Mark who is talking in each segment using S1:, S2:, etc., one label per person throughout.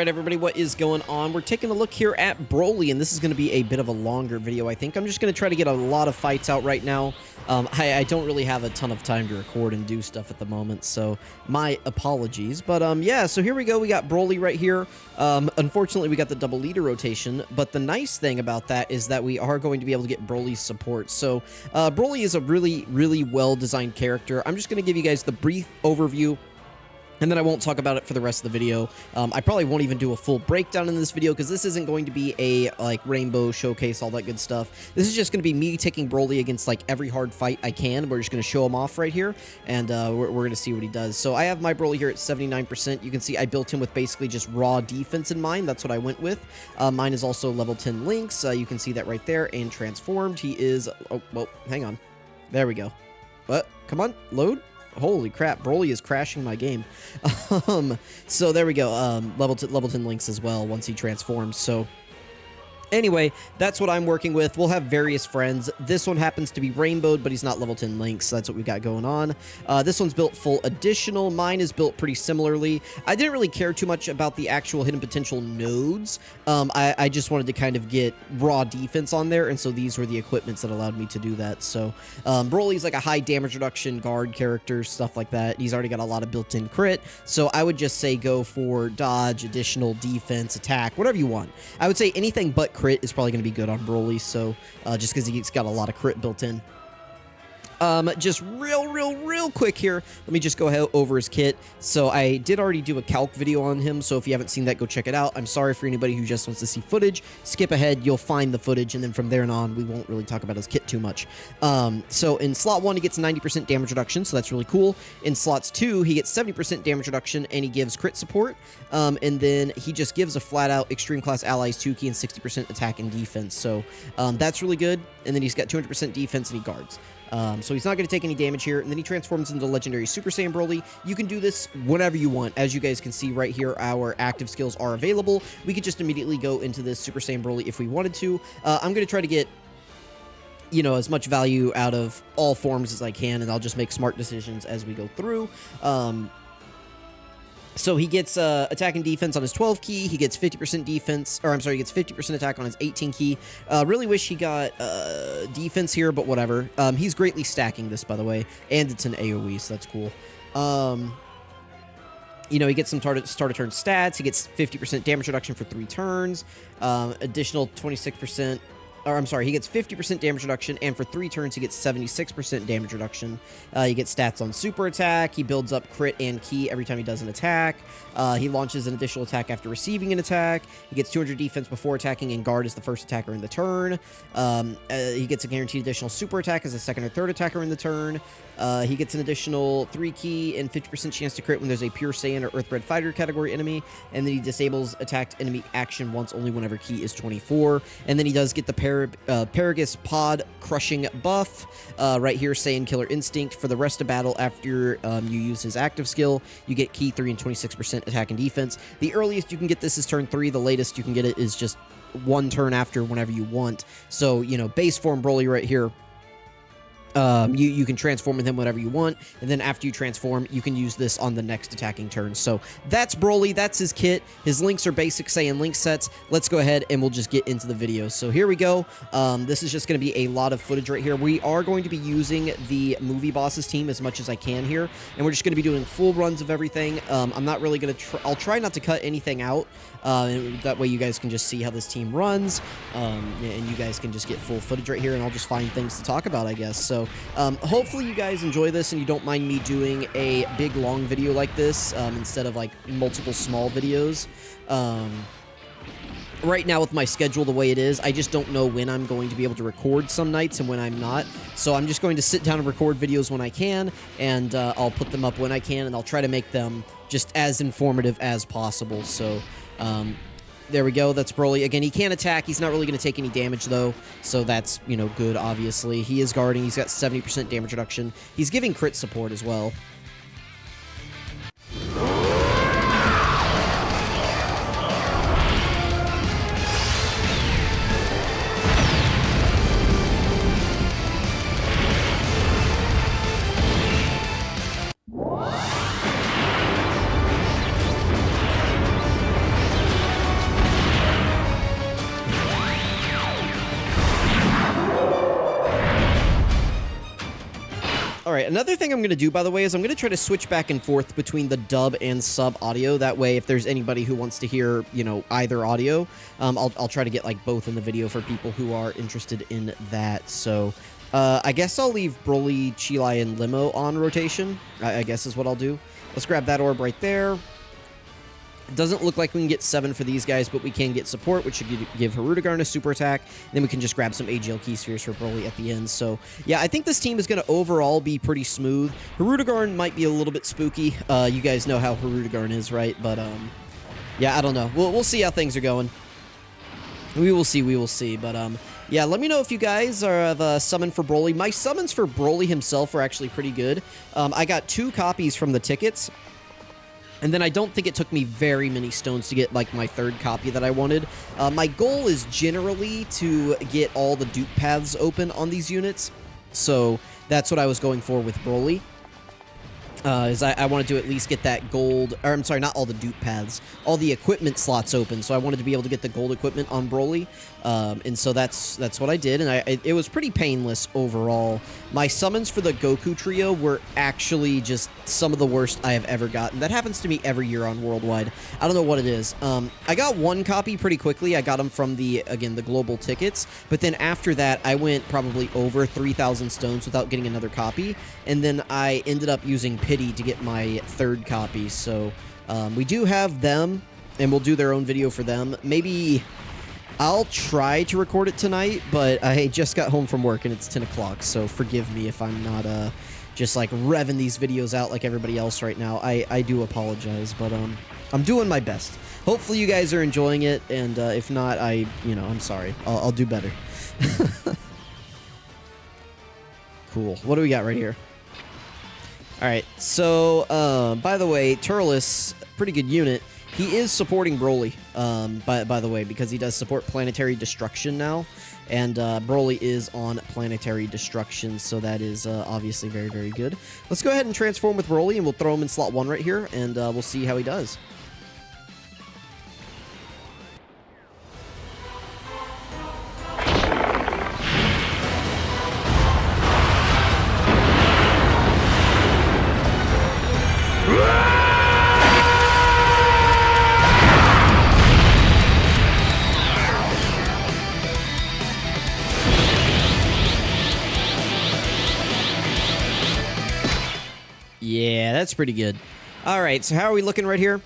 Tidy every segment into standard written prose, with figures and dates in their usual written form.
S1: Alright everybody, what is going on? We're taking a look here at BROLY, and this is going to be a bit of a longer video, I think. I'm just going to try to get a lot of fights out right now. I don't really have a ton of time to record and do stuff at the moment, so my apologies. But yeah, so here we go. We got BROLY right here. Unfortunately, we got the double leader rotation, but the nice thing about that is that we are going to be able to get BROLY's support. So BROLY is a really well-designed character. I'm just going to give you guys the brief overview, and then I won't talk about it for the rest of the video. I probably won't even do a full breakdown in this video because this isn't going to be a like rainbow showcase, all that good stuff. This is just going to be me taking BROLY against like every hard fight I can. We're just going to show him off right here, and we're going to see what he does. So I have my BROLY here at 79%. You can see I built him with basically just raw defense in mind. That's what I went with. Mine is also level 10 links. You can see that right there, and transformed. He is... Oh, well, hang on. There we go. What? Come on, load. Holy crap, BROLY is crashing my game. So there we go. Level 10 links as well once he transforms. So anyway, that's what I'm working with. We'll have various friends. This one happens to be rainbowed, but he's not level 10 links, so that's what we got going on. This one's built full additional. Mine is built pretty similarly. I didn't really care too much about the actual hidden potential nodes. I just wanted to kind of get raw defense on there, and so these were the equipments that allowed me to do that. So BROLY's like a high damage reduction guard character, stuff like that. He's already got a lot of built-in crit, so I would just say go for dodge, additional defense, attack, whatever you want. I would say anything but crit is probably going to be good on BROLY, so just because he's got a lot of crit built in. Just real quick here, let me just go ahead over his kit. So I did already do a calc video on him, so if you haven't seen that, go check it out. I'm sorry for anybody who just wants to see footage. Skip ahead, you'll find the footage, and then from there on, we won't really talk about his kit too much. So in slot 1, he gets 90% damage reduction, so that's really cool. In slots 2, he gets 70% damage reduction, and he gives crit support. And then he just gives a flat-out Extreme Class Allies 2 key and 60% attack and defense, so that's really good. And then he's got 200% defense, and he guards. So he's not going to take any damage here, and then he transforms into Legendary Super Saiyan BROLY. You can do this whenever you want. As you guys can see right here, our active skills are available. We could just immediately go into this Super Saiyan BROLY if we wanted to. I'm going to try to get, you know, as much value out of all forms as I can, and I'll just make smart decisions as we go through. So he gets attack and defense on his 12 key. He gets 50% defense, or I'm sorry, he gets 50% attack on his 18 key. Really wish he got defense here, but whatever. He's greatly stacking this, by the way, and it's an AoE, so that's cool. You know, he gets some start of turn stats. He gets 50% damage reduction for 3 turns, additional 26%. Or I'm sorry, he gets 50% damage reduction, and for 3 turns, he gets 76% damage reduction. He gets stats on super attack. He builds up crit and key every time he does an attack. He launches an additional attack after receiving an attack. He gets 200 defense before attacking, and guard is the first attacker in the turn. He gets a guaranteed additional super attack as a second or third attacker in the turn. He gets an additional 3 key and 50% chance to crit when there's a pure Saiyan or Earthbred fighter category enemy, and then he disables attacked enemy action once only whenever key is 24. And then he does get the Paragus Pod Crushing buff right here, Saiyan Killer Instinct. For the rest of battle after you use his active skill, you get key 3 and 26% attack and defense. The earliest you can get this is turn 3. The latest you can get it is just 1 turn after, whenever you want. So, you know, base form BROLY right here. You can transform with him whenever you want, and then after you transform, you can use this on the next attacking turn. So that's BROLY, that's his kit. His links are basic Saiyan link sets. Let's go ahead and we'll just get into the video. So here we go. This is just going to be a lot of footage right here. We are going to be using the movie bosses team as much as I can here, and we're just going to be doing full runs of everything. I'm not really going to I'll try not to cut anything out. That way you guys can just see how this team runs, and you guys can just get full footage right here, and I'll just find things to talk about, I guess. So hopefully you guys enjoy this and you don't mind me doing a big long video like this instead of like multiple small videos. Right now with my schedule the way it is, I just don't know when I'm going to be able to record some nights and when I'm not. So I'm just going to sit down and record videos when I can, and I'll put them up when I can, and I'll try to make them just as informative as possible. So there we go. That's BROLY. Again, he can't attack. He's not really going to take any damage, though, so that's, you know, good, obviously. He is guarding. He's got 70% damage reduction. He's giving crit support as well. All right, another thing I'm going to do, by the way, is I'm going to try to switch back and forth between the dub and sub audio. That way, if there's anybody who wants to hear, you know, either audio, I'll try to get, like, both in the video for people who are interested in that. So, I guess I'll leave Broly, Chilai, and Limo on rotation, I guess is what I'll do. Let's grab that orb right there. Doesn't look like we can get 7 for these guys, but we can get support, which should give Hirudegarn a super attack. And then we can just grab some AGL Key Spheres for Broly at the end. So, yeah, I think this team is going to overall be pretty smooth. Hirudegarn might be a little bit spooky. You guys know how Hirudegarn is, right? But, yeah, I don't know. We'll see how things are going. We will see. But, yeah, let me know if you guys have summoned for Broly. My summons for Broly himself are actually pretty good. I got 2 copies from the tickets. And then I don't think it took me very many stones to get, like, my 3rd copy that I wanted. My goal is generally to get all the dupe paths open on these units. So that's what I was going for with Broly. Is I wanted to at least get that gold, or I'm sorry, not all the dupe paths, all the equipment slots open. So I wanted to be able to get the gold equipment on Broly, and so that's what I did, and it was pretty painless overall. My summons for the Goku trio were actually just some of the worst I have ever gotten. That happens to me every year on Worldwide. I don't know what it is. I got 1 copy pretty quickly. I got them from the global tickets, but then after that, I went probably over 3,000 stones without getting another copy, and then I ended up using Pity to get my 3rd copy. So we do have them, and we'll do their own video for them. Maybe I'll try to record it tonight, but I just got home from work and it's 10 o'clock, so forgive me if I'm not just like revving these videos out like everybody else right now. I do apologize, but I'm doing my best. Hopefully you guys are enjoying it, and if not, I'm sorry. I'll do better. Cool. What do we got right here? All right, so, by the way, Turles, pretty good unit. He is supporting Broly, by the way, because he does support Planetary Destruction now. And Broly is on Planetary Destruction, so that is obviously very, very good. Let's go ahead and transform with Broly, and we'll throw him in slot 1 right here, and we'll see how he does. Yeah, that's pretty good. All right, so how are we looking right here?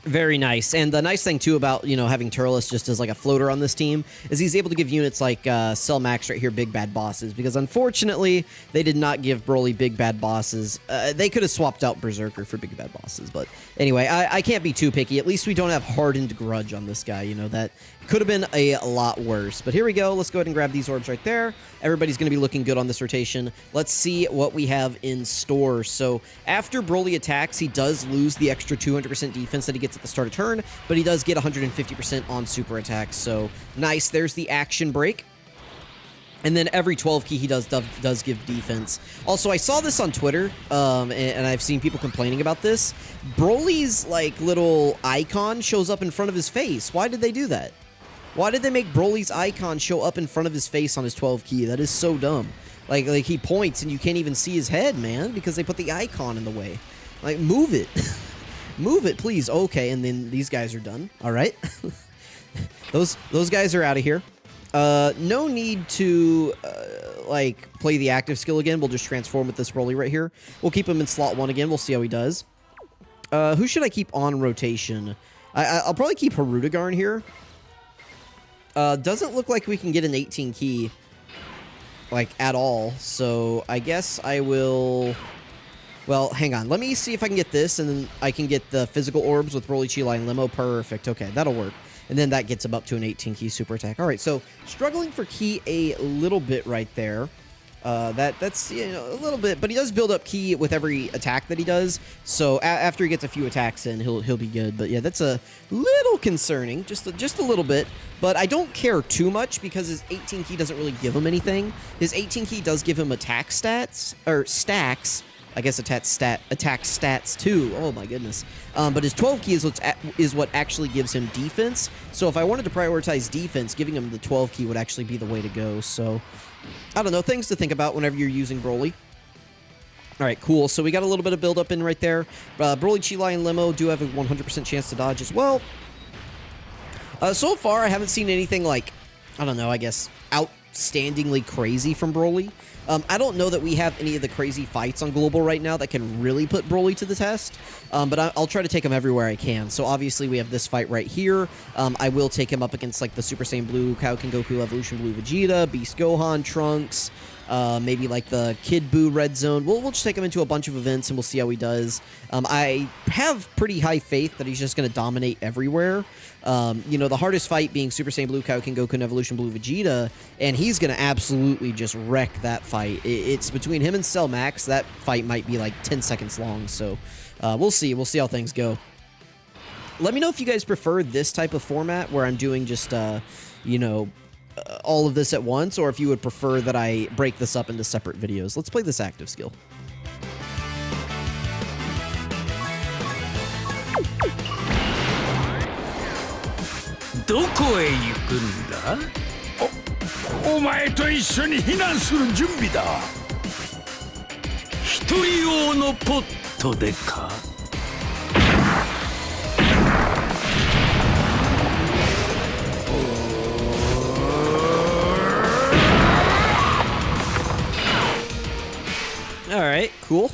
S1: Very nice. And the nice thing, too, about, having Turles just as, like, a floater on this team is he's able to give units like Cell Max right here big bad bosses, because, unfortunately, they did not give Broly big bad bosses. They could have swapped out Berserker for big bad bosses, but anyway, I can't be too picky. At least we don't have Hardened Grudge on this guy, that could have been a lot worse. But here we go. Let's go ahead and grab these orbs right there. Everybody's going to be looking good on this rotation. Let's see what we have in store. So after Broly attacks, he does lose the extra 200% defense that he gets at the start of turn, but he does get 150% on super attacks. So nice. There's the action break. And then every 12 key he does give defense. Also, I saw this on Twitter, and I've seen people complaining about this. Broly's like little icon shows up in front of his face. Why did they do that? Why did they make Broly's icon show up in front of his face on his 12 key? That is so dumb. Like he points and you can't even see his head, man, because they put the icon in the way. Like, move it. Move it, please. Okay, and then these guys are done. All right. Those guys are out of here. No need to, like, play the active skill again. We'll just transform with this Broly right here. We'll keep him in slot 1 again. We'll see how he does. Who should I keep on rotation? I'll probably keep Hirudegarn here. Doesn't look like we can get an 18 key, like, at all. So I guess I will... Well, hang on. Let me see if I can get this, and then I can get the physical orbs with Broly, Chilai, and Limo. Perfect. Okay, that'll work. And then that gets him up to an 18 key super attack. All right, so struggling for key a little bit right there. That's a little bit, but he does build up key with every attack that he does. So after he gets a few attacks in, he'll be good. But yeah, that's a little concerning, just a little bit. But I don't care too much because his 18 key doesn't really give him anything. His 18 key does give him attack stats or stacks. I guess attack stats too. Oh my goodness. But his 12 key is what actually gives him defense. So if I wanted to prioritize defense, giving him the 12 key would actually be the way to go. So I don't know, things to think about whenever you're using Broly. All right, cool. So we got a little bit of build-up in right there. Broly, Chi-Lai, and Limo do have a 100% chance to dodge as well. So far, I haven't seen anything like, I don't know, I guess, outstandingly crazy from Broly. I don't know that we have any of the crazy fights on Global right now that can really put Broly to the test, but I'll try to take him everywhere I can. So obviously we have this fight right here. I will take him up against like the Super Saiyan Blue, Kaioken Goku, Evolution Blue Vegeta, Beast Gohan, Trunks, maybe like the Kid Buu Red Zone. We'll just take him into a bunch of events and we'll see how he does. I have pretty high faith that he's just going to dominate everywhere. You know, the hardest fight being Super Saiyan Blue, Kaioken Goku, and Evolution Blue Vegeta, and he's going to absolutely just wreck that fight. It's between him and Cell Max. That fight might be like 10 seconds long, so we'll see. We'll see how things go. Let me know if you guys prefer this type of format where I'm doing just, you know, all of this at once, or if you would prefer that I break this up into separate videos. Let's play this active skill. All right, cool.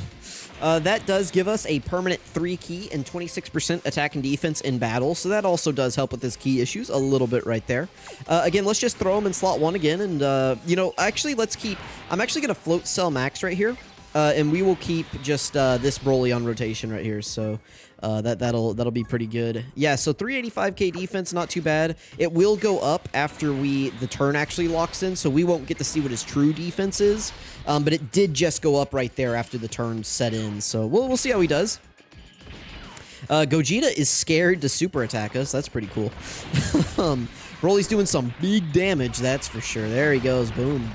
S1: That does give us a permanent 3 key and 26% attack and defense in battle, so that also does help with his key issues a little bit right there. Again, let's just throw him in slot 1 again, and, you know, actually, let's keep... I'm actually going to float Cell Max right here, and we will keep just this Broly on rotation right here, so... that'll be pretty good. Yeah, so 385k defense, not too bad. It will go up after the turn actually locks in, so we won't get to see what his true defense is. But it did just go up right there after the turn set in, so we'll see how he does. Gogeta is scared to super attack us. That's pretty cool. Broly's doing some big damage, that's for sure. There he goes, boom.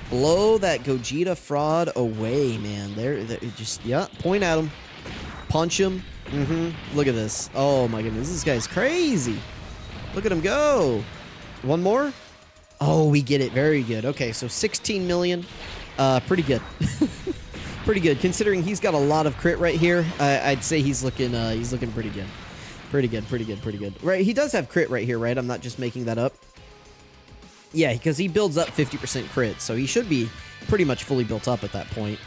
S1: Blow that Gogeta fraud away, man. There just, yeah, point at him. Punch him. Look at this. Oh my goodness, this guy's crazy. Look at him go. One more. Oh, we get it. Very good. Okay, so 16 million. Pretty good. Pretty good considering he's got a lot of crit right here. I'd say he's looking pretty good. Pretty good. Right, he does have crit right here, right? I'm not just making that up. Yeah, because he builds up 50% crit, so he should be pretty much fully built up at that point.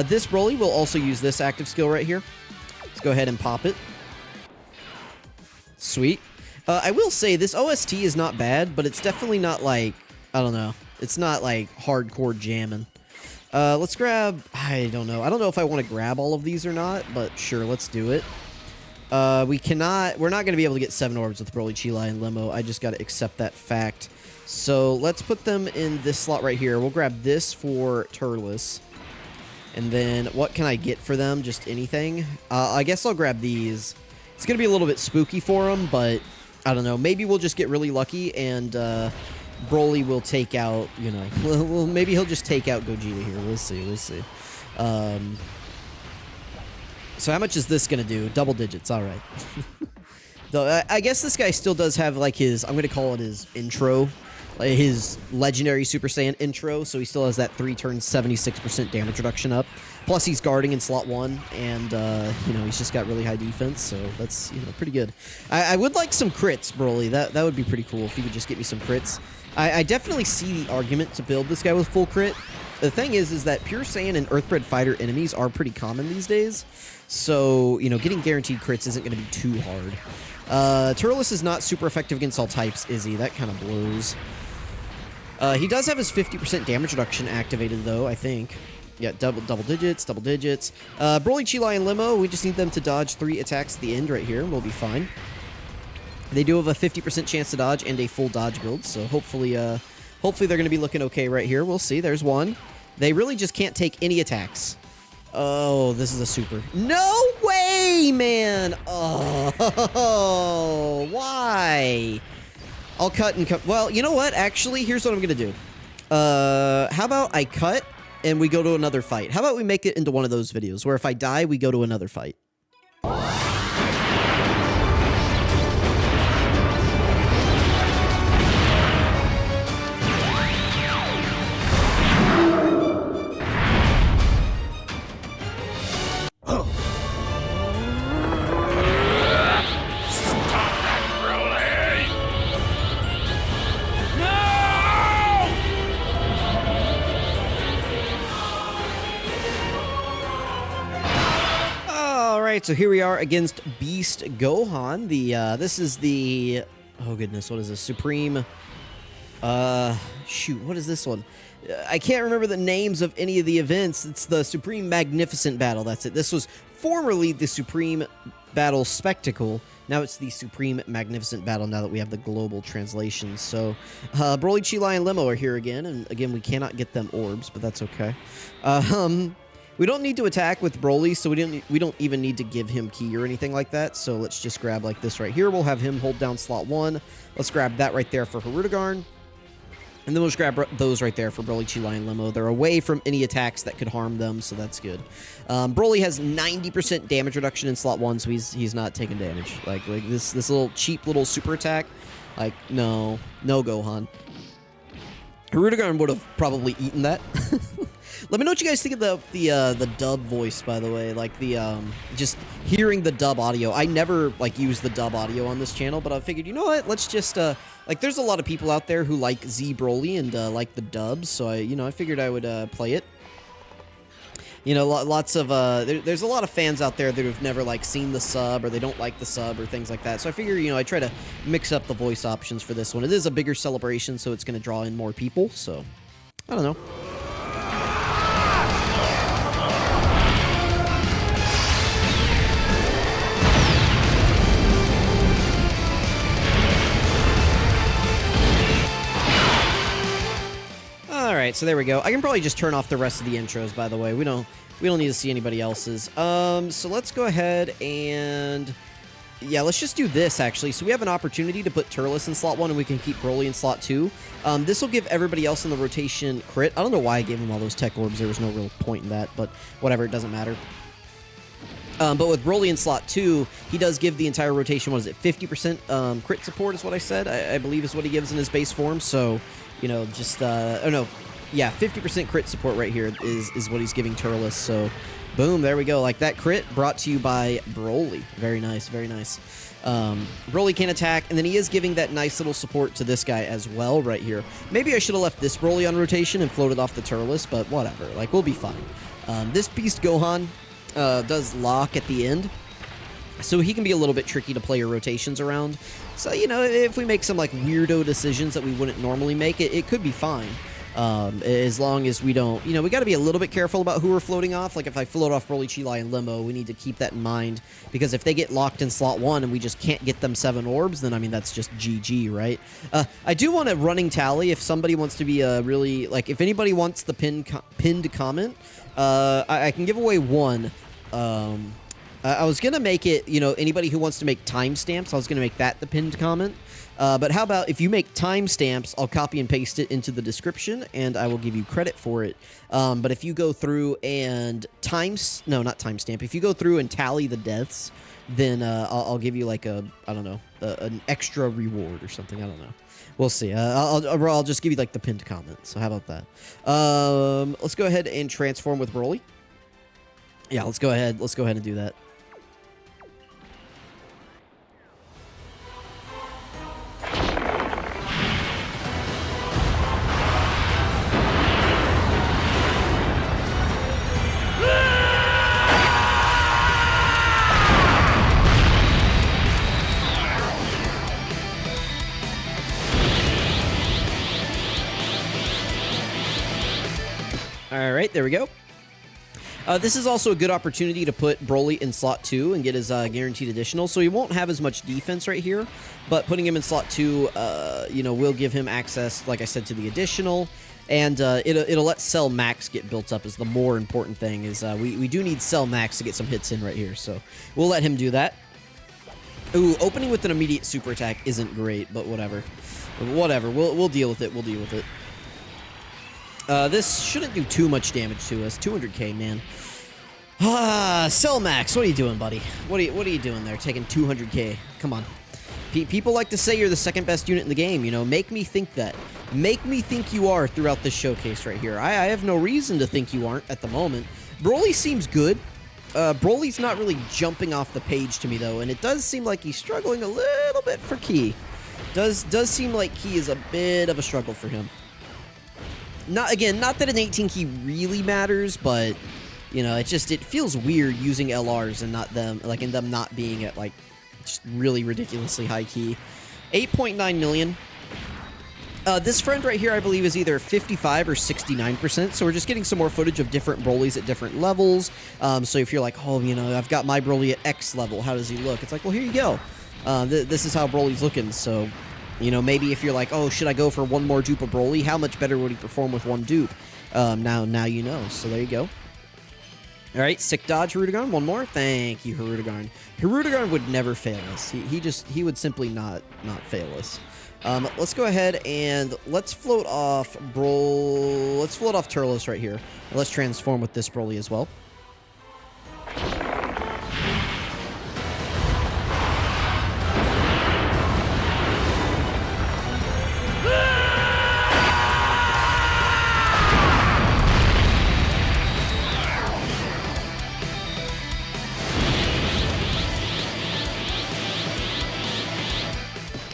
S1: This Broly will also use this active skill right here. Let's go ahead and pop it. Sweet. I will say this OST is not bad, but it's definitely not like, I don't know. It's not like hardcore jamming. Let's grab, I don't know if I want to grab all of these or not, but sure, let's do it. We're not going to be able to get 7 orbs with Broly, Chi-Lai, and Limo. I just got to accept that fact. So let's put them in this slot right here. We'll grab this for Turles. And then what can I get for them? Just anything? I guess I'll grab these. It's going to be a little bit spooky for them, but I don't know. Maybe we'll just get really lucky and Broly will take out, you know, well, maybe he'll just take out Gogeta here. We'll see. So how much is this going to do? Double digits. All right. Though I guess this guy still does have like his, I'm going to call it his intro. His legendary Super Saiyan intro, so he still has that 3 turns 76% damage reduction up. Plus he's guarding in slot 1, and you know, he's just got really high defense, so that's, you know, pretty good. I would like some crits, Broly. That would be pretty cool if you could just get me some crits. I definitely see the argument to build this guy with full crit. The thing is that Pure Saiyan and Earthbred Fighter enemies are pretty common these days, so, you know, getting guaranteed crits isn't going to be too hard. Turles is not super effective against all types, is he? That kind of blows. He does have his 50% damage reduction activated, though, I think. Yeah, double digits. Broly, Chi-Lai, and Limo, we just need them to dodge 3 attacks at the end right here, and we'll be fine. They do have a 50% chance to dodge and a full dodge build, so hopefully they're going to be looking okay right here. We'll see. There's one. They really just can't take any attacks. Oh, this is a super. No way, man! Oh, why? I'll cut and cut. Well, you know what? Actually, here's what I'm going to do. How about I cut and we go to another fight? How about we make it into one of those videos where if I die, we go to another fight? right, so here we are against Beast Gohan. This is the, oh goodness, what is this? Supreme, shoot, what is this one? I can't remember the names of any of the events. It's the Supreme Magnificent Battle, that's it. This was formerly the Supreme Battle Spectacle. Now it's the Supreme Magnificent Battle now that we have the global translation. So, Broly, Chi-Lai, and Limo are here again, and again, we cannot get them orbs, but that's okay. We don't need to attack with Broly, so we don't even need to give him ki or anything like that. So let's just grab like this right here. We'll have him hold down slot 1. Let's grab that right there for Hirudegarn. And then we'll just grab those right there for Broly, Chi-Lai, and Limo. They're away from any attacks that could harm them, so that's good. Broly has 90% damage reduction in slot 1, so he's not taking damage. Like this little cheap little super attack, like no Gohan. Hirudegarn would have probably eaten that. Let me know what you guys think of the dub voice, by the way. Like just hearing the dub audio. I never like use the dub audio on this channel, but I figured, you know what? Let's just like there's a lot of people out there who like Z Broly and like the dubs, so I figured I would play it. You know, lots of there's a lot of fans out there that have never like seen the sub, or they don't like the sub, or things like that. So I figure, I try to mix up the voice options for this one. It is a bigger celebration, so it's going to draw in more people. So I don't know. Alright, so there we go. I can probably just turn off the rest of the intros, by the way. We don't need to see anybody else's. So let's go ahead and... yeah, let's just do this, actually. So we have an opportunity to put Turles in slot 1, and we can keep Broly in slot 2. This will give everybody else in the rotation crit. I don't know why I gave him all those tech orbs. There was no real point in that, but whatever, it doesn't matter. But with Broly in slot 2, he does give the entire rotation, what is it, 50% crit support is what I said, I believe is what he gives in his base form. So, just, oh no, yeah, 50% crit support right here is what he's giving Turles. So, boom, there we go. Like that crit brought to you by Broly. Very nice, very nice. Broly can attack, and then he is giving that nice little support to this guy as well right here. Maybe I should have left this Broly on rotation and floated off the Turles, but whatever. Like, we'll be fine. This Beast Gohan does lock at the end, so he can be a little bit tricky to play your rotations around. So, if we make some, like, weirdo decisions that we wouldn't normally make, it could be fine. As long as we don't, we got to be a little bit careful about who we're floating off. Like, if I float off Broly, Chi-Lai, and Limo, we need to keep that in mind, because if they get locked in slot 1 and we just can't get them 7 orbs, then, I mean, that's just GG, right? I do want a running tally if somebody wants to be really, like, if anybody wants the pinned comment, I can give away 1. I was going to make it, anybody who wants to make timestamps, I was going to make that the pinned comment. But how about if you make timestamps, I'll copy and paste it into the description, and I will give you credit for it. But if you go through and not timestamp, if you go through and tally the deaths, then I'll give you like an extra reward or something. I don't know. We'll see. I'll just give you like the pinned comment. So how about that? Let's go ahead and transform with Broly. Yeah, let's go ahead and do that. All right, there we go. This is also a good opportunity to put Broly in slot 2 and get his guaranteed additional. So he won't have as much defense right here, but putting him in slot 2, will give him access, like I said, to the additional. And it'll let Cell Max get built up is the more important thing. Is we do need Cell Max to get some hits in right here. So we'll let him do that. Ooh, opening with an immediate super attack isn't great, but whatever. Whatever, we'll deal with it. We'll deal with it. This shouldn't do too much damage to us. 200k, man. Cell Max, what are you doing, buddy? What are you doing there? Taking 200k. Come on. People like to say you're the second best unit in the game, Make me think that. Make me think you are throughout this showcase right here. I have no reason to think you aren't at the moment. Broly seems good. Broly's not really jumping off the page to me, though, and it does seem like he's struggling a little bit for ki. Does seem like ki is a bit of a struggle for him. Not that an 18 key really matters, but You know, it feels weird using LRs and not them, like, and them not being at, like, just really ridiculously high key. 8.9 million. This friend right here, I believe, is either 55 or 69%, so we're just getting some more footage of different Brolys at different levels. So if you're like, oh, you know, I've got my Broly at X level, how does he look? It's like, well, here you go. This is how Broly's looking, so, you know, maybe if you're like, oh, should I go for one more dupe of Broly? How much better would he perform with one dupe? Now you know, so there you go. All right, sick dodge, Hirudegarn. One more. Thank you, Hirudegarn. Hirudegarn would never fail us. He would simply not fail us. Let's go ahead and let's float off Turles right here. And let's transform with this Broly as well.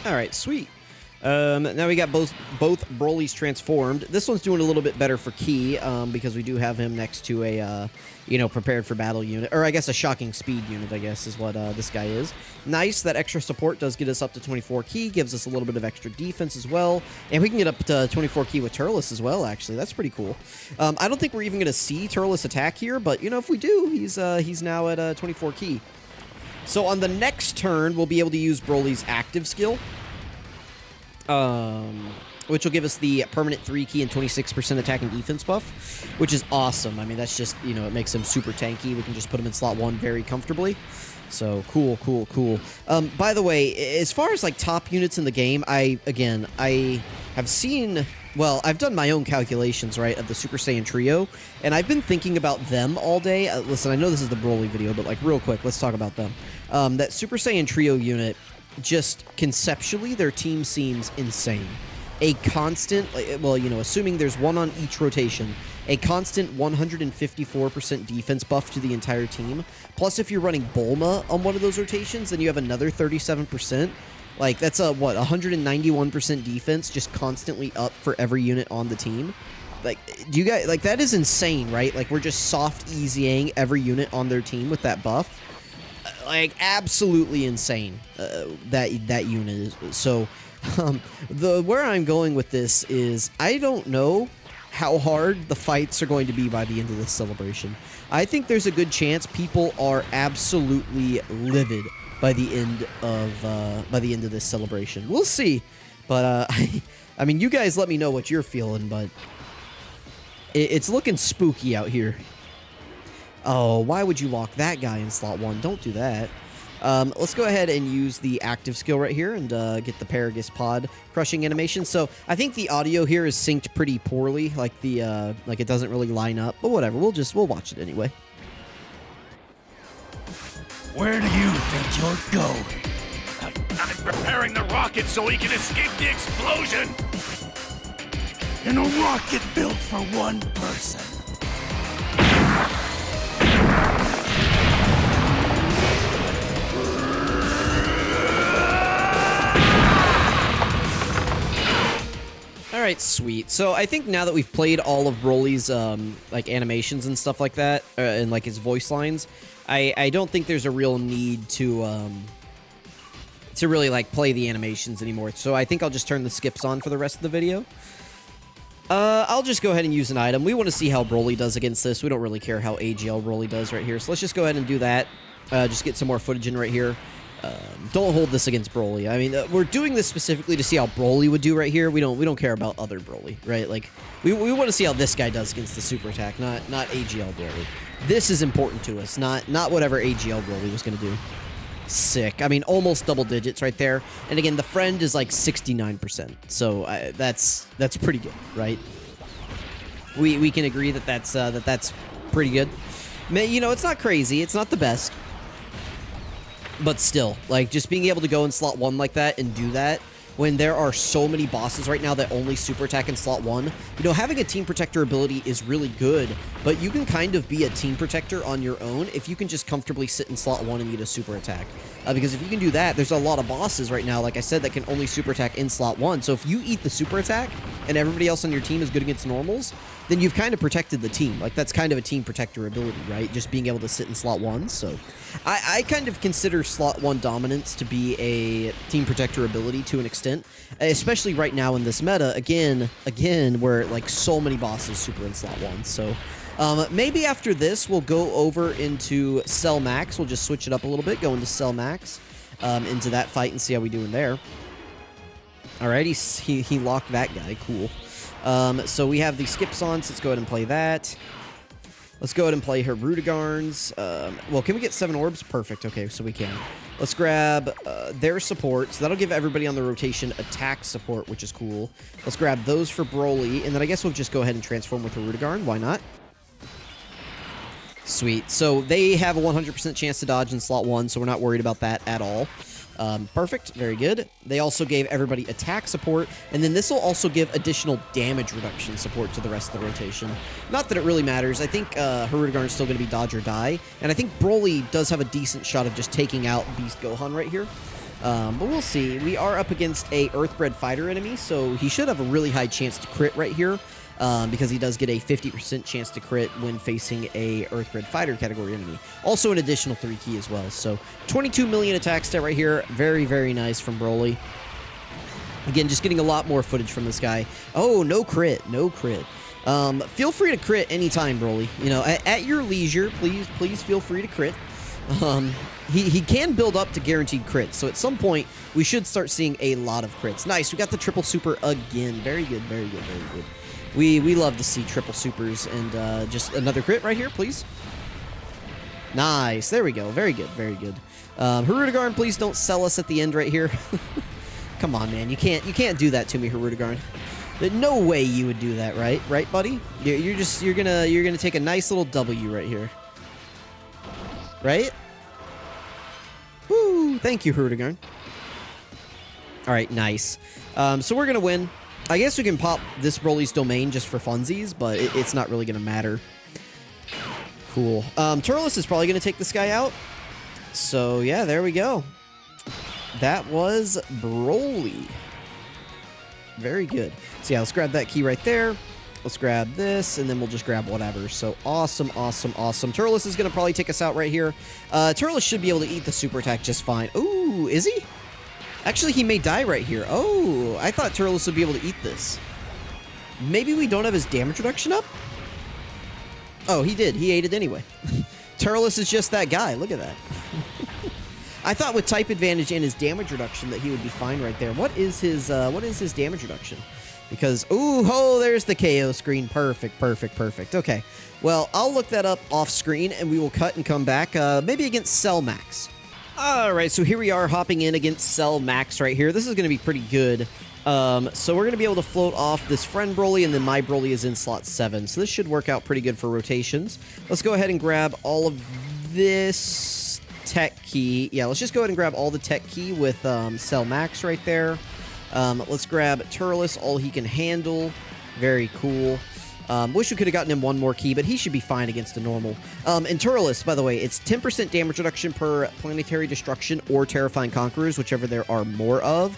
S1: All right, sweet. Now we got both Brolys transformed. This one's doing a little bit better for Ki, because we do have him next to a, you know, prepared for battle unit. Or I guess a shocking speed unit, I guess, is what this guy is. Nice, that extra support does get us up to 24 Ki, gives us a little bit of extra defense as well. And we can get up to 24 Ki with Turles as well, actually. That's pretty cool. I don't think we're even going to see Turles attack here, but, you know, if we do, he's now at 24 Ki. So on the next turn, we'll be able to use Broly's active skill. Which will give us the permanent 3 key and 26% attack and defense buff, which is awesome. I mean, that's just, you know, it makes him super tanky. We can just put him in slot 1 very comfortably. So, cool. By the way, as far as, like, top units in the game, I have seen, well, I've done my own calculations, right, of the Super Saiyan Trio, and I've been thinking about them all day. Listen, I know this is the Broly video, but, like, real quick, let's talk about them. That Super Saiyan Trio unit, just conceptually, their team seems insane. A constant, well, you know, assuming there's one on each rotation, a constant 154% defense buff to the entire team. Plus, if you're running Bulma on one of those rotations, then you have another 37%. Like, that's a, what, 191% defense just constantly up for every unit on the team. Like, do you guys, like, that is insane, right? Like, we're just soft easying every unit on their team with that buff. Like, absolutely insane, that unit is. So, where I'm going with this is, I don't know how hard the fights are going to be by the end of this celebration. I think there's a good chance people are absolutely livid by the end of this celebration. We'll see, but I mean, you guys let me know what you're feeling, but it's looking spooky out here. Oh, why would you lock that guy in slot 1? Don't do that. Let's go ahead and use the active skill right here and get the Paragus Pod crushing animation. So I think the audio here is synced pretty poorly, like like it doesn't really line up. But whatever, we'll watch it anyway.
S2: Where do you think you're going? I'm preparing the rocket so he can escape the explosion. In a rocket built for one person.
S1: Alright, sweet. So I think now that we've played all of Broly's like animations and stuff like that, and like his voice lines, I don't think there's a real need to really like play the animations anymore. So I think I'll just turn the skips on for the rest of the video. I'll just go ahead and use an item. We want to see how Broly does against this. We don't really care how AGL Broly does right here. So let's just go ahead and do that. Just get some more footage in right here. Don't hold this against Broly. I mean, we're doing this specifically to see how Broly would do right here. We don't care about other Broly, right? Like, we want to see how this guy does against the super attack, not AGL Broly. This is important to us, not whatever AGL Broly was going to do. Sick. I mean, almost double digits right there. And again, the friend is like 69%. So that's pretty good, right? We can agree that that's pretty good. You know, it's not crazy. It's not the best. But still, like, just being able to go in slot 1 like that and do that when there are so many bosses right now that only super attack in slot 1. You know, having a team protector ability is really good, but you can kind of be a team protector on your own if you can just comfortably sit in slot 1 and get a super attack. Because if you can do that, there's a lot of bosses right now, like I said, that can only super attack in slot 1. So if you eat the super attack, and everybody else on your team is good against normals, then you've kind of protected the team. Like, that's kind of a team protector ability, right? Just being able to sit in slot 1. So I kind of consider slot 1 dominance to be a team protector ability to an extent, especially right now in this meta. Again, where like so many bosses super in slot 1. So maybe after this, we'll go over into Cell Max. We'll just switch it up a little bit, go into Cell Max, into that fight and see how we do in there. All right, he locked that guy. Cool. So we have the skips on, so let's go ahead and play that. Let's go ahead and play her Rudigarns. Well, can we get 7 orbs? Perfect. Okay, so we can. Let's grab their support. So that'll give everybody on the rotation attack support, which is cool. Let's grab those for Broly, and then I guess we'll just go ahead and transform with a Rudigarn. Why not? Sweet. So they have a 100% chance to dodge in slot 1, so we're not worried about that at all. Perfect. Very good. They also gave everybody attack support, and then this will also give additional damage reduction support to the rest of the rotation. Not that it really matters. I think Harudegarn is still going to be dodge or die, and I think Broly does have a decent shot of just taking out Beast Gohan right here. But we'll see. We are up against a Earthbred fighter enemy, so he should have a really high chance to crit right here. Because he does get a 50% chance to crit when facing a Earthbred fighter category enemy. Also an additional 3 key as well. So 22 million attack stat right here. Very, very nice from Broly. Again, just getting a lot more footage from this guy. Oh, no crit. No crit. Feel free to crit anytime, Broly. You know, at your leisure, please feel free to crit. He can build up to guaranteed crits. So at some point, we should start seeing a lot of crits. Nice. We got the triple super again. Very good, very good, very good. We love to see triple supers, and just another crit right here, please. Nice. There we go. Very good. Very good. Harudegarn, please don't sell us at the end right here. Come on, man. You can't do that to me, Harudegarn. No way you would do that, right? Right, buddy? You're gonna take a nice little W right here. Right? Woo! Thank you, Harudegarn. All right, nice. So we're gonna win. I guess we can pop this Broly's domain just for funsies, but it's not really going to matter. Cool. Turles is probably going to take this guy out. So, yeah, there we go. That was Broly. Very good. So, yeah, let's grab that key right there. Let's grab this, and then we'll just grab whatever. So, awesome, awesome, awesome. Turles is going to probably take us out right here. Turles should be able to eat the super attack just fine. Ooh, is he? Actually, he may die right here. Oh, I thought Turles would be able to eat this. Maybe we don't have his damage reduction up? Oh, he did. He ate it anyway. Turles is just that guy. Look at that. I thought with type advantage and his damage reduction that he would be fine right there. What is his damage reduction? Because, ooh, oh, there's the KO screen. Perfect, perfect, perfect. Okay. Well, I'll look that up off screen, and we will cut and come back, maybe against Cell Max. Alright, so here we are hopping in against Cell Max right here. This is going to be pretty good. So we're going to be able to float off this friend Broly, and then my Broly is in slot 7. So this should work out pretty good for rotations. Let's go ahead and grab all of this tech key. Yeah, let's just go ahead and grab all the tech key with Cell Max right there. Let's grab Turles, all he can handle. Very cool. Wish we could have gotten him one more key, but he should be fine against a normal. And Turles, by the way, it's 10% damage reduction per Planetary Destruction or Terrifying Conquerors, whichever there are more of.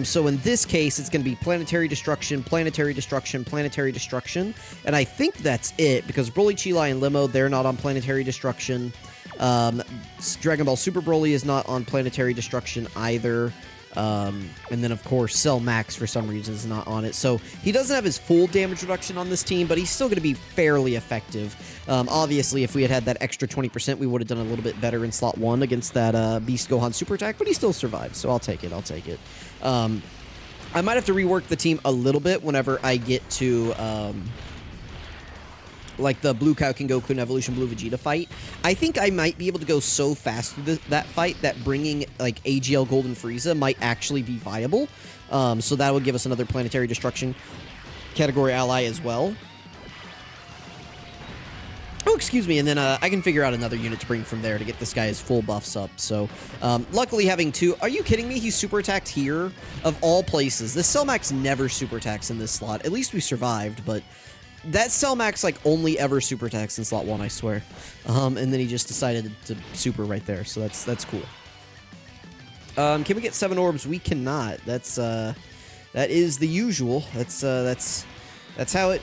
S1: So in this case, it's going to be Planetary Destruction, Planetary Destruction, Planetary Destruction. And I think that's it, because Broly, Chilai, and Limo, they're not on Planetary Destruction. Dragon Ball Super Broly is not on Planetary Destruction either. And then, of course, Cell Max, for some reason, is not on it. So he doesn't have his full damage reduction on this team, but he's still going to be fairly effective. Obviously, if we had that extra 20%, we would have done a little bit better in slot 1 against that Beast Gohan super attack, but he still survived, so I'll take it. I'll take it. I might have to rework the team a little bit whenever I get to... like the Blue Kaioken Goku and Evolution Blue Vegeta fight. I think I might be able to go so fast through that fight that bringing like AGL Golden Frieza might actually be viable. So that would give us another Planetary Destruction category ally as well. Oh, excuse me, and then I can figure out another unit to bring from there to get this guy's full buffs up. So, luckily having two... Are you kidding me? He's super attacked here? Of all places. This Cell Max never super attacks in this slot. At least we survived, but... That Cell Max, like, only ever super attacks in slot 1, I swear. And then he just decided to super right there, so that's cool. Can we get 7 orbs? We cannot. That's That is the usual. That's how it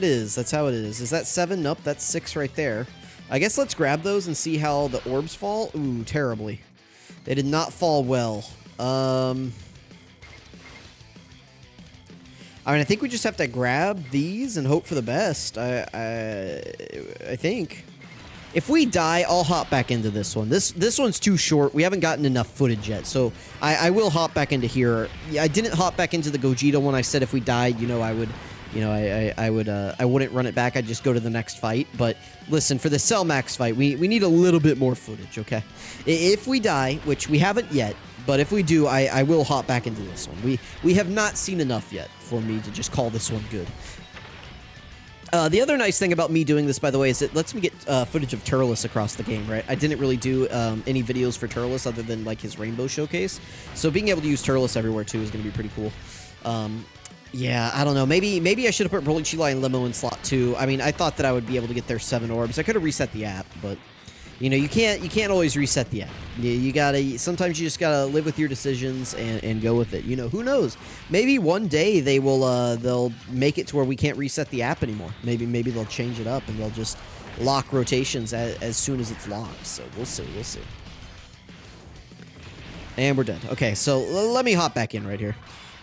S1: is. That's how it is. Is that 7? Nope, that's 6 right there. I guess let's grab those and see how the orbs fall. Ooh, terribly. They did not fall well. I mean, I think we just have to grab these and hope for the best. I think. If we die, I'll hop back into this one. This one's too short. We haven't gotten enough footage yet, so I will hop back into here. Yeah, I didn't hop back into the Gogeta one. I said if we died, you know, I would, you know, I wouldn't run it back. I'd just go to the next fight. But listen, for the Cell Max fight, we need a little bit more footage, okay? If we die, which we haven't yet, but if we do, I will hop back into this one. We have not seen enough yet for me to just call this one good. The other nice thing about me doing this, by the way, is it lets me get footage of Turles across the game, right? I didn't really do any videos for Turles other than, like, his Rainbow Showcase. So being able to use Turles everywhere, too, is going to be pretty cool. Yeah, I don't know. Maybe I should have put BROLY, Chilai, and Limo in slot 2. I mean, I thought that I would be able to get their 7 orbs. I could have reset the app, but... You know, you can't always reset the app. You gotta, sometimes you just gotta live with your decisions and go with it. You know, who knows? Maybe one day they will, they'll make it to where we can't reset the app anymore. Maybe they'll change it up and they'll just lock rotations as soon as it's locked. So we'll see. And we're done. Okay, so let me hop back in right here.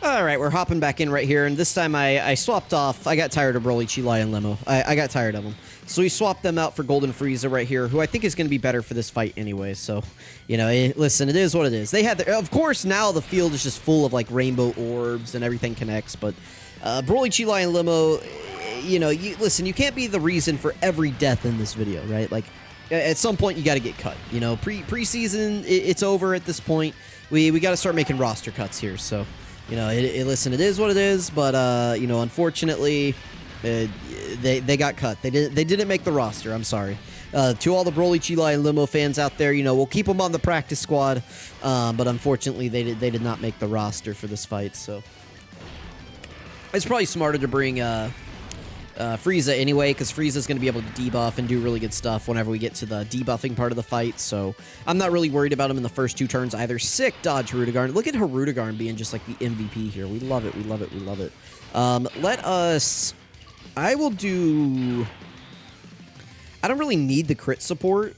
S1: All right, we're hopping back in right here, and this time I swapped off. I got tired of BROLY, Chilai, and Limo. I got tired of them. So we swapped them out for Golden Frieza right here, who I think is going to be better for this fight anyway. So, you know, listen, it is what it is. They had, of course, now the field is just full of, like, rainbow orbs and everything connects. But BROLY, Chilai, and Limo, you know, listen, you can't be the reason for every death in this video, right? Like, at some point, you got to get cut. You know, preseason, it's over at this point. We got to start making roster cuts here. So, you know, listen, it is what it is. But, you know, unfortunately... They got cut. They didn't make the roster. I'm sorry. To all the BROLY, Chilai, and Limo fans out there, you know, we'll keep them on the practice squad. But unfortunately, they did not make the roster for this fight. So it's probably smarter to bring Frieza anyway, because Frieza's going to be able to debuff and do really good stuff whenever we get to the debuffing part of the fight. So I'm not really worried about him in the first 2 turns either. Sick dodge Harudegarn. Look at Harudegarn being just like the MVP here. We love it. We love it. We love it. Let us... I will do... I don't really need the crit support,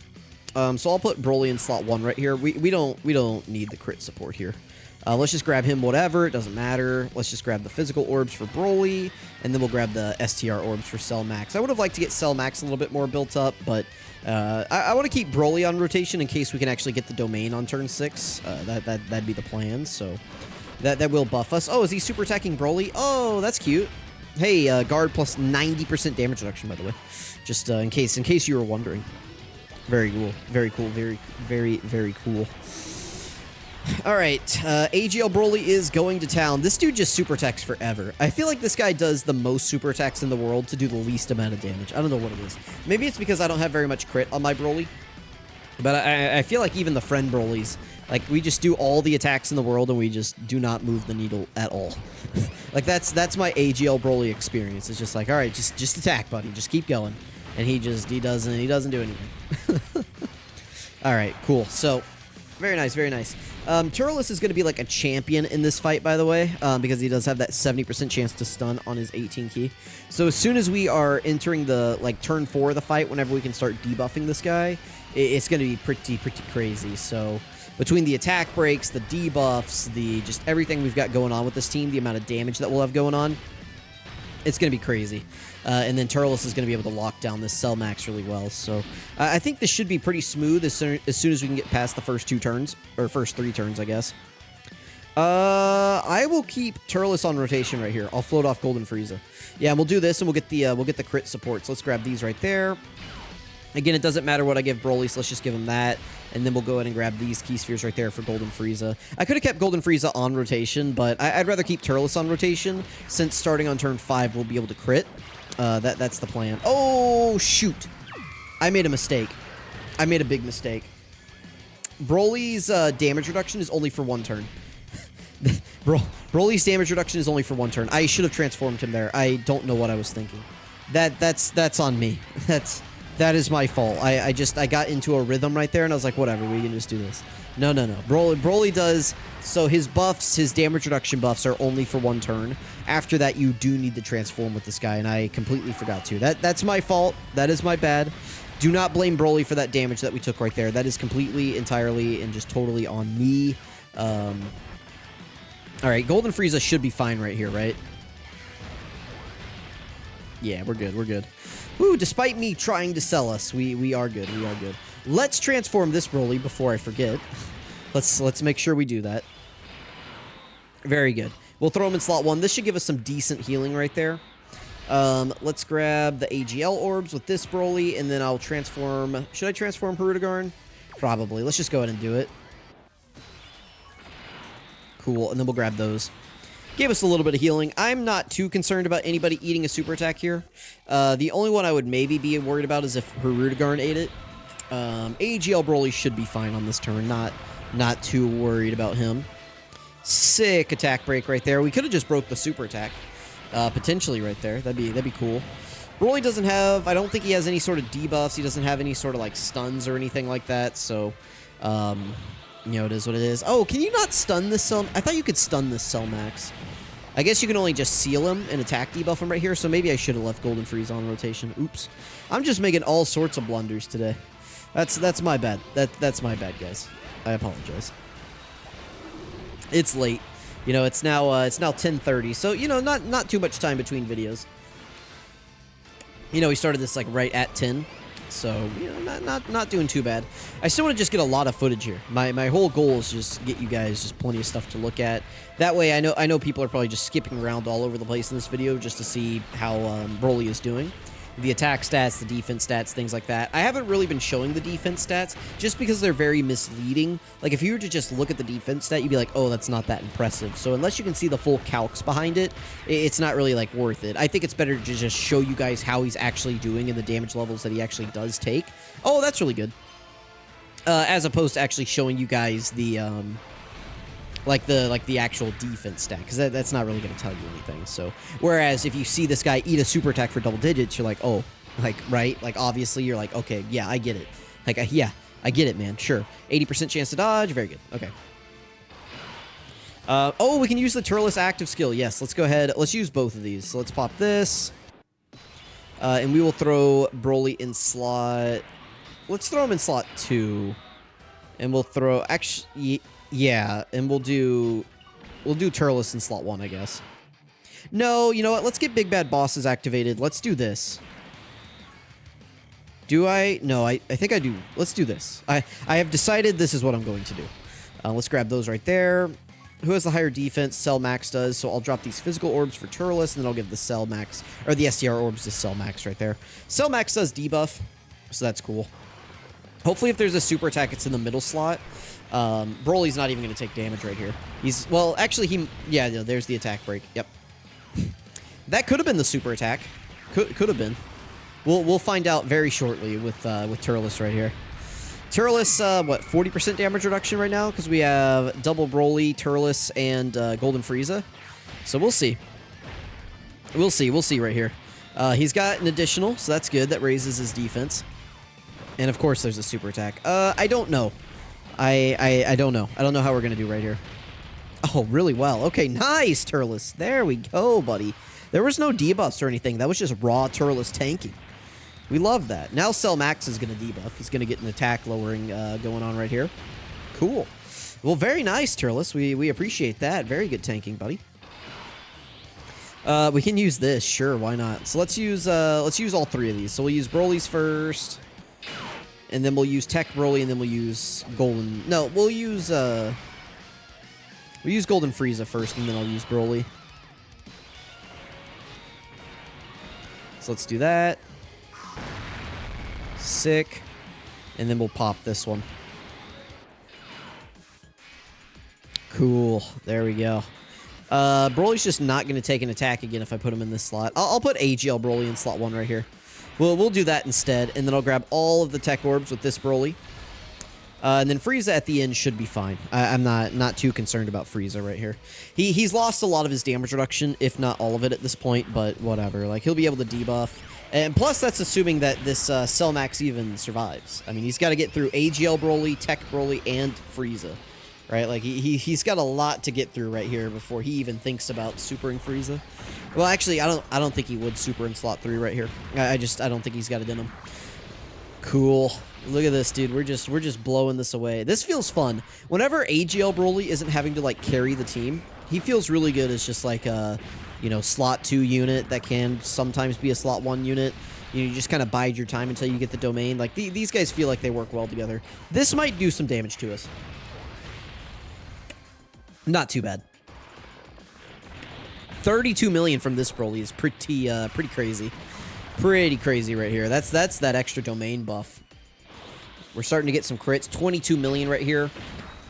S1: so I'll put BROLY in slot 1 right here. We don't need the crit support here. Let's just grab him whatever. It doesn't matter. Let's just grab the physical orbs for BROLY, and then we'll grab the STR orbs for Cell Max. I would have liked to get Cell Max a little bit more built up, but I want to keep BROLY on rotation in case we can actually get the domain on turn 6. That'd be the plan, so that will buff us. Oh, is he super attacking BROLY? Oh, that's cute. Hey, guard plus 90% damage reduction, by the way. Just in case you were wondering. Very cool. Very cool. Very cool. All right. AGL BROLY is going to town. This dude just super attacks forever. I feel like this guy does the most super attacks in the world to do the least amount of damage. I don't know what it is. Maybe it's because I don't have very much crit on my BROLY. But I feel like even the friend Brolys, like, we just do all the attacks in the world and we just do not move the needle at all. Like, that's my AGL BROLY experience. It's just like, all right, just attack, buddy. Just keep going. And he doesn't do anything. All right, cool. So, very nice, very nice. Turles is going to be like a champion in this fight, by the way, because he does have that 70% chance to stun on his 18 key. So as soon as we are entering the, like, turn 4 of the fight, whenever we can start debuffing this guy, it's going to be pretty crazy. So between the attack breaks, the debuffs, just everything we've got going on with this team, the amount of damage that we'll have going on, it's going to be crazy. And then Turles is going to be able to lock down this Cell Max really well. So I think this should be pretty smooth as soon as we can get past the first 2 turns, or first 3 turns, I guess. I will keep Turles on rotation right here. I'll float off Golden Frieza. Yeah, and we'll do this, and we'll get the crit support. So let's grab these right there. Again, it doesn't matter what I give BROLY, so let's just give him that. And then we'll go ahead and grab these key spheres right there for Golden Frieza. I could have kept Golden Frieza on rotation, but I'd rather keep Turles on rotation, since starting on turn 5, we'll be able to crit. That's the plan. Oh, shoot. I made a mistake. I made a big mistake. BROLY's damage reduction is only for 1 turn. BROLY's damage reduction is only for 1 turn. I should have transformed him there. I don't know what I was thinking. That's on me. That is my fault. I got into a rhythm right there, and I was like, whatever, we can just do this. No. Broly does... So his buffs, his damage reduction buffs are only for 1 turn. After that, you do need to transform with this guy, and I completely forgot to. That's my fault. That is my bad. Do not blame Broly for that damage that we took right there. That is completely, entirely, and just totally on me. All right, Golden Frieza should be fine right here, right? Yeah, we're good. We're good. Woo, despite me trying to sell us, we are good. We are good. Let's transform this Broly before I forget. Let's make sure we do that. Very good. We'll throw him in slot 1. This should give us some decent healing right there. Let's grab the AGL orbs with this Broly, and then I'll transform... Should I transform Hirudegarn? Probably. Let's just go ahead and do it. Cool, and then we'll grab those. Gave us a little bit of healing. I'm not too concerned about anybody eating a super attack here. The only one I would maybe be worried about is if Hirudegarn ate it. AGL Broly should be fine on this turn. Not too worried about him. Sick attack break right there. We could have just broke the super attack. Potentially right there. That'd be cool. Broly doesn't have... I don't think he has any sort of debuffs. He doesn't have any sort of, like, stuns or anything like that. So, you know, it is what it is. Oh, can you not stun this Cell... I thought you could stun this Cell Max. I guess you can only just seal him and attack debuff him right here. So maybe I should have left Golden Frieza on rotation. Oops. I'm just making all sorts of blunders today. That's my bad. That's my bad, guys. I apologize. It's late. You know, it's now 10:30, so you know, not too much time between videos. You know, we started this like right at 10, so you know, not doing too bad. I still want to just get a lot of footage here. My whole goal is just get you guys just plenty of stuff to look at. That way, I know people are probably just skipping around all over the place in this video just to see how Broly is doing. The attack stats, the defense stats, things like that. I haven't really been showing the defense stats just because they're very misleading. Like, if you were to just look at the defense stat, you'd be like, oh, that's not that impressive. So unless you can see the full calcs behind it, it's not really, like, worth it. I think it's better to just show you guys how he's actually doing and the damage levels that he actually does take. Oh, that's really good. As opposed to actually showing you guys the, like the actual defense stat, because that's not really going to tell you anything. So whereas if you see this guy eat a super attack for double digits, you're like, oh, like, right, like obviously you're like, okay, yeah, I get it, like, yeah, I get it, man, sure. 80% chance to dodge, very good. Okay. Oh, we can use the Turles active skill. Yes, let's go ahead, let's use both of these. So let's pop this, and we will throw Broly in slot, let's throw him in slot 2, and we'll throw, actually, yeah, and we'll do Turles in slot 1, I guess. No, you know what? Let's get Big Bad Bosses activated. Let's do this. Do I? No, I think I do. Let's do this. I have decided this is what I'm going to do. Let's grab those right there. Who has the higher defense? Cell Max does. So I'll drop these physical orbs for Turles, and then I'll give the Cell Max, or the STR orbs to Cell Max right there. Cell Max does debuff, so that's cool. Hopefully if there's a super attack, it's in the middle slot. Broly's not even going to take damage right here. He's, well, actually, yeah, there's the attack break. Yep. That could have been the super attack. Could have been. We'll find out very shortly with Turles right here. Turles, what, 40% damage reduction right now? Because we have double Broly, Turles, and Golden Frieza. So we'll see. We'll see right here. He's got an additional, so that's good. That raises his defense. And of course, there's a super attack. I don't know. I don't know. I don't know how we're going to do right here. Oh, really well. Okay, nice, Turles. There we go, buddy. There was no debuffs or anything. That was just raw Turles tanking. We love that. Now Cell Max is going to debuff. He's going to get an attack lowering going on right here. Cool. Well, very nice, Turles. We appreciate that. Very good tanking, buddy. We can use this. Sure, why not? So let's use all 3 of these. So we'll use Broly's first. And then we'll use TEQ Broly, and then we'll use Golden... No, we'll use Golden Frieza first, and then I'll use Broly. So let's do that. Sick. And then we'll pop this one. Cool. There we go. Broly's just not going to take an attack again if I put him in this slot. I'll put AGL Broly in slot 1 right here. We'll do that instead, and then I'll grab all of the TEQ orbs with this Broly. And then Frieza at the end should be fine. I'm not too concerned about Frieza right here. He's lost a lot of his damage reduction, if not all of it at this point, but whatever. Like, he'll be able to debuff. And plus, that's assuming that this Cell Max even survives. I mean, he's got to get through AGL Broly, TEQ Broly, and Frieza. Right? Like, he's got a lot to get through right here before he even thinks about supering Frieza. Well, actually, I don't think he would super in slot 3 right here. I don't think he's got it in him. Cool. Look at this, dude. We're just blowing this away. This feels fun. Whenever AGL Broly isn't having to, like, carry the team, he feels really good as just, like, a, you know, slot 2 unit that can sometimes be a slot 1 unit. You just kind of bide your time until you get the domain. Like, these guys feel like they work well together. This might do some damage to us. Not too bad. 32 million from this Broly is pretty crazy. Pretty crazy right here. That's that extra domain buff. We're starting to get some crits. 22 million right here.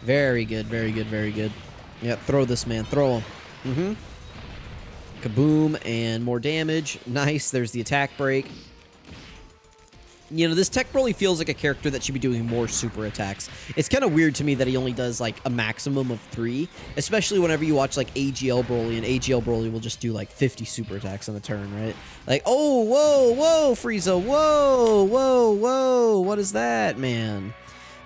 S1: Very good, very good, very good. Yeah, throw this, man. Throw him. Kaboom, and more damage. Nice. There's the attack break. You know, this TEQ Broly feels like a character that should be doing more super attacks. It's kind of weird to me that he only does, like, a maximum of 3, especially whenever you watch, like, AGL Broly, and AGL Broly will just do, like, 50 super attacks on a turn, right? Like, oh, whoa, whoa, Frieza, whoa, whoa, whoa, what is that, man?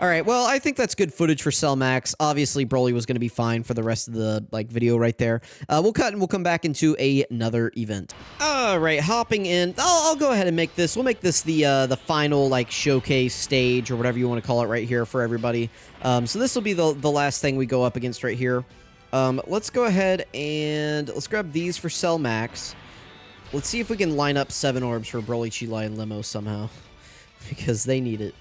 S1: All right, well, I think that's good footage for Cell Max. Obviously, Broly was going to be fine for the rest of the, like, video right there. We'll cut and we'll come back into another event. All right, hopping in. I'll go ahead and make this. We'll make this the final, like, showcase stage or whatever you want to call it right here for everybody. So this will be the last thing we go up against right here. Let's go ahead and let's grab these for Cell Max. Let's see if we can line up 7 orbs for Broly, Chi-Lai, and Limo somehow, because they need it.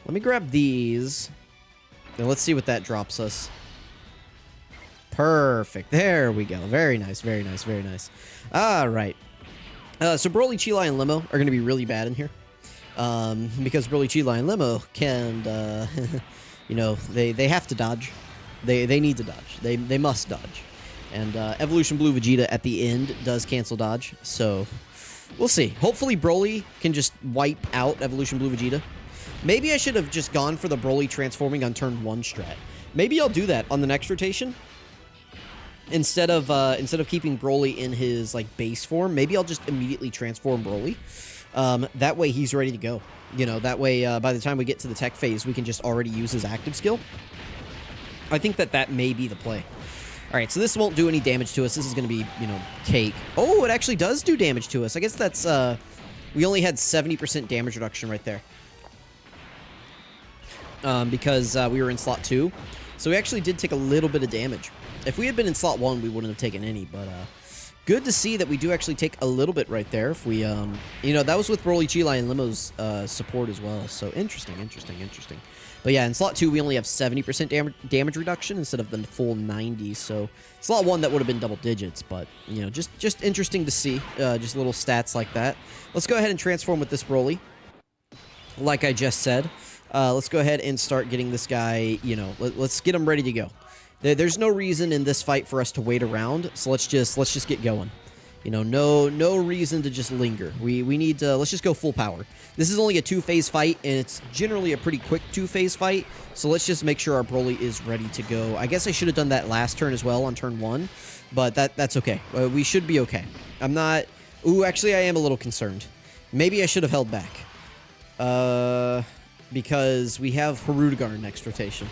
S1: Let me grab these. Now let's see what that drops us. Perfect. There we go. Very nice, very nice, very nice. All right. So Broly, Chi-Lai, and Limo are going to be really bad in here. Because Broly, Chi-Lai, and Limo can, you know, they have to dodge. They need to dodge. They must dodge. And Evolution Blue Vegeta at the end does cancel dodge. So we'll see. Hopefully Broly can just wipe out Evolution Blue Vegeta. Maybe I should have just gone for the Broly transforming on turn 1 strat. Maybe I'll do that on the next rotation. Instead of keeping Broly in his, like, base form, maybe I'll just immediately transform Broly. That way he's ready to go. You know, that way by the time we get to the tech phase, we can just already use his active skill. I think that may be the play. All right, so this won't do any damage to us. This is going to be, you know, cake. Oh, it actually does do damage to us. I guess that's, we only had 70% damage reduction right there. Because we were in slot 2. So we actually did take a little bit of damage. If we had been in slot 1, we wouldn't have taken any, but good to see that we do actually take a little bit right there. If we, you know, that was with Broly, Chi-Lai, and Limo's support as well. So interesting, interesting, interesting. But yeah, in slot 2, we only have 70% damage reduction instead of the full 90. So slot 1, that would have been double digits, but, you know, just interesting to see. Just little stats like that. Let's go ahead and transform with this Broly. Like I just said. Let's go ahead and start getting this guy, you know, let's get him ready to go. There's no reason in this fight for us to wait around, so let's just get going. You know, no reason to just linger. We need to, let's just go full power. This is only a 2-phase fight, and it's generally a pretty quick 2-phase fight, so let's just make sure our Broly is ready to go. I guess I should have done that last turn as well on turn 1, but that's okay. We should be okay. I'm not, ooh, actually I am a little concerned. Maybe I should have held back. Because we have Hirudegarn next rotation.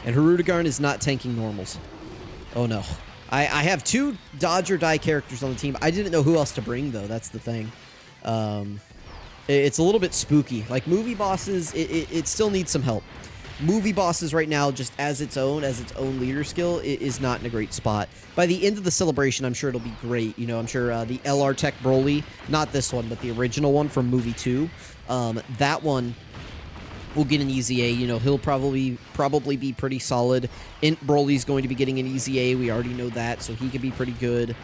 S1: And Hirudegarn is not tanking normals. Oh no. I have 2 dodge or die characters on the team. I didn't know who else to bring, though. That's the thing. It's a little bit spooky. Like, movie bosses, it still needs some help. Movie bosses right now, just as its own leader skill, it is not in a great spot. By the end of the celebration, I'm sure it'll be great. You know, I'm sure the LR TEQ Broly, not this one, but the original one from movie 2, that one will get an easy A. You know, he'll probably be pretty solid. Int Broly's going to be getting an easy A. We already know that, so he could be pretty good.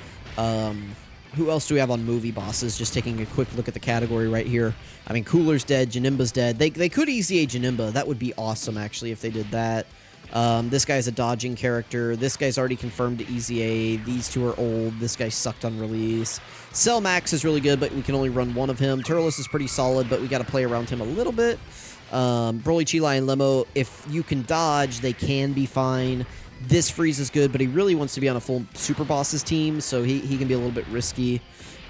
S1: Who else do we have on movie bosses? Just taking a quick look at the category right here. I mean, Cooler's dead. Janimba's dead. They could easy A Janimba. That would be awesome, actually, if they did that. This guy's a dodging character. This guy's already confirmed to easy A. These 2 are old. This guy sucked on release. Cell Max is really good, but we can only run 1 of him. Turles is pretty solid, but we got to play around him a little bit. Broly, Chi-Lai, and Limo, if you can dodge, they can be fine. This freeze is good, but he really wants to be on a full Super Bosses team, so he can be a little bit risky.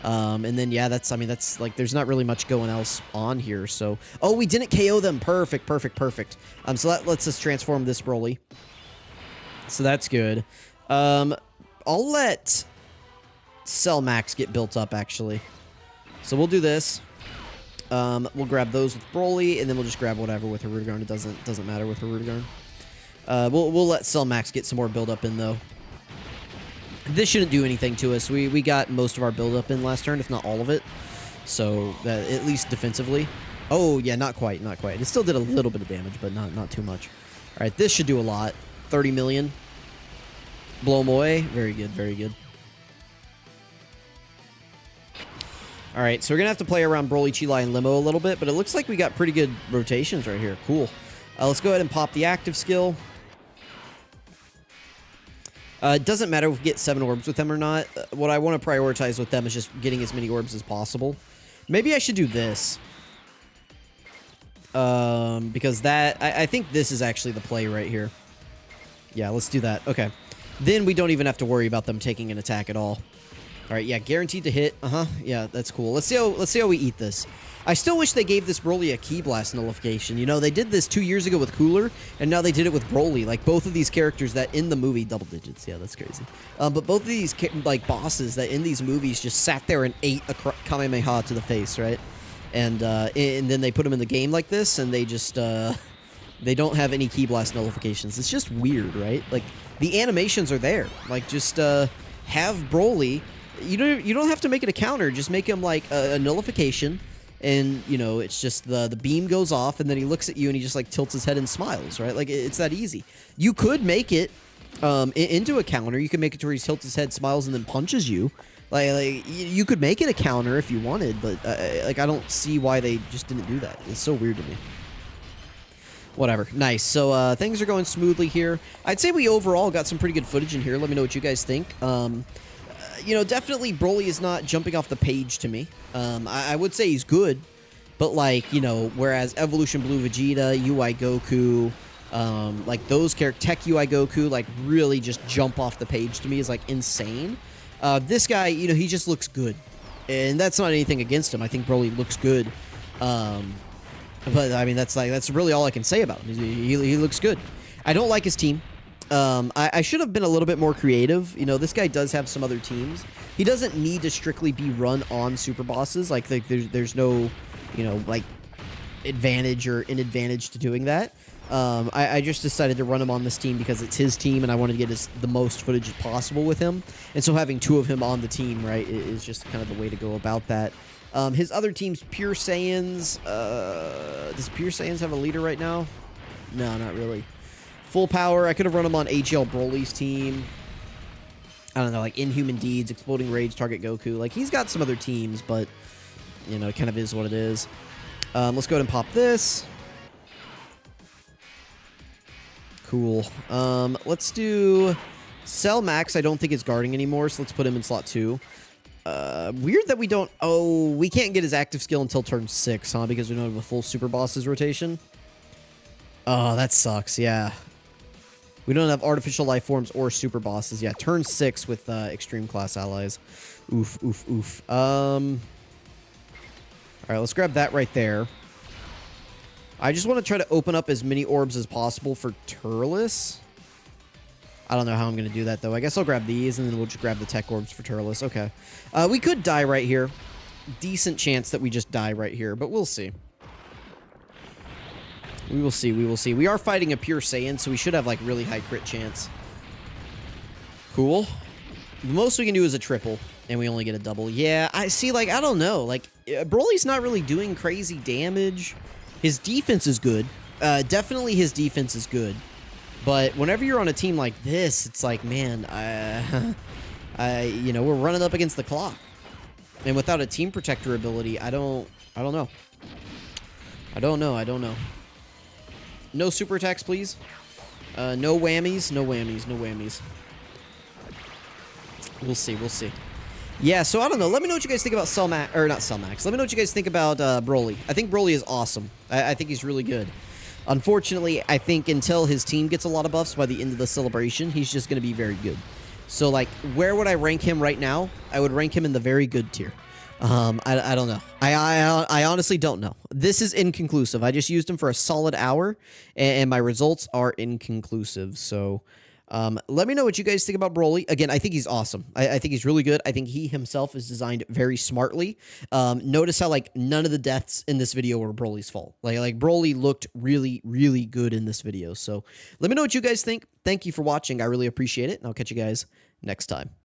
S1: And then, yeah, that's like, there's not really much going else on here, so... Oh, we didn't KO them! Perfect, perfect, perfect. So that lets us transform this BROLY. So that's good. I'll let Cell Max get built up, actually. So we'll do this. We'll grab those with BROLY, and then we'll just grab whatever with Hirudegarn. It doesn't matter with Hirudegarn. We'll let Cell Max get some more build-up in, though. This shouldn't do anything to us. We got most of our build-up in last turn, if not all of it. So, at least defensively. Oh, yeah, not quite, not quite. It still did a little bit of damage, but not too much. All right, this should do a lot. 30 million. Blow him away. Very good, very good. All right, so we're going to have to play around BROLY, Chilai, and Limo a little bit, but it looks like we got pretty good rotations right here. Cool. Let's go ahead and pop the active skill. It doesn't matter if we get 7 orbs with them or not. What I want to prioritize with them is just getting as many orbs as possible. Maybe I should do this. Because that... I think this is actually the play right here. Yeah, let's do that. Okay. Then we don't even have to worry about them taking an attack at all. All right, yeah, guaranteed to hit. Yeah, that's cool. Let's see how we eat this. I still wish they gave this BROLY a Ki Blast nullification. You know, they did this 2 years ago with Cooler, and now they did it with BROLY. Like, both of these characters that in the movie... Double digits, yeah, that's crazy. But both of these, like, bosses that in these movies just sat there and ate a Kamehameha to the face, right? And then they put them in the game like this, and they just... they don't have any Ki Blast nullifications. It's just weird, right? Like, the animations are there. Like, just have BROLY... You don't have to make it a counter. Just make him, like, a nullification... And, you know, it's just the beam goes off, and then he looks at you, and he just, like, tilts his head and smiles, right? Like, it's that easy. You could make it into a counter. You could make it to where he tilts his head, smiles, and then punches you. Like you could make it a counter if you wanted, but, like, I don't see why they just didn't do that. It's so weird to me. Whatever. Nice. So, things are going smoothly here. I'd say we overall got some pretty good footage in here. Let me know what you guys think. You know, definitely BROLY is not jumping off the page to me. I would say he's good, but, like, you know, whereas Evolution Blue Vegeta, UI Goku, like those characters, TEQ UI Goku, like, really just jump off the page to me is, like, insane. This guy, you know, he just looks good, and that's not anything against him. I think BROLY looks good, but I mean, that's really all I can say about him. He looks good. I don't like his team. I should have been a little bit more creative. You know, this guy does have some other teams. He doesn't need to strictly be run on super bosses. Like, there's no, you know, like, advantage or inadvantage to doing that. I just decided to run him on this team because it's his team, and I wanted to get the most footage possible with him. And so having 2 of him on the team, right, is just kind of the way to go about that. His other teams, Pure Saiyans. Does Pure Saiyans have a leader right now? No, not really. Full Power, I could have run him on HL BROLY's team. I don't know, like Inhuman Deeds, Exploding Rage, Target Goku. Like, he's got some other teams, but, you know, it kind of is what it is. Let's go ahead and pop this. Cool. Let's do Cell Max. I don't think it's guarding anymore, so let's put him in slot 2. Weird that we don't... Oh, we can't get his active skill until turn 6, huh? Because we don't have a full Super Bosses rotation. Oh, that sucks, yeah. We don't have artificial life forms or super bosses. Yeah, turn 6 with extreme class allies. Oof, oof, oof. All right, let's grab that right there. I just want to try to open up as many orbs as possible for Turles. I don't know how I'm going to do that, though. I guess I'll grab these, and then we'll just grab the tech orbs for Turles. Okay. We could die right here. Decent chance that we just die right here, but we'll see. We will see, we will see. We are fighting a Pure Saiyan, so we should have, like, really high crit chance. Cool. The most we can do is a triple, and we only get a double. Yeah, I see, like, I don't know. Like, BROLY's not really doing crazy damage. His defense is good. Definitely his defense is good. But whenever you're on a team like this, it's like, man, you know, we're running up against the clock. And without a Team Protector ability, I don't know. I don't know. No super attacks, please. No whammies. No whammies. No whammies. We'll see. We'll see. Yeah, so I don't know. Let me know what you guys think about Cell Max. Or not Cell Max. Let me know what you guys think about BROLY. I think BROLY is awesome. I think he's really good. Unfortunately, I think until his team gets a lot of buffs by the end of the celebration, he's just going to be very good. So, like, where would I rank him right now? I would rank him in the very good tier. I don't know. I honestly don't know. This is inconclusive. I just used him for a solid hour, and my results are inconclusive. So, let me know what you guys think about BROLY. Again, I think he's awesome. I think he's really good. I think he himself is designed very smartly. Notice how, like, none of the deaths in this video were BROLY's fault. Like BROLY looked really, really good in this video. So, let me know what you guys think. Thank you for watching. I really appreciate it, and I'll catch you guys next time.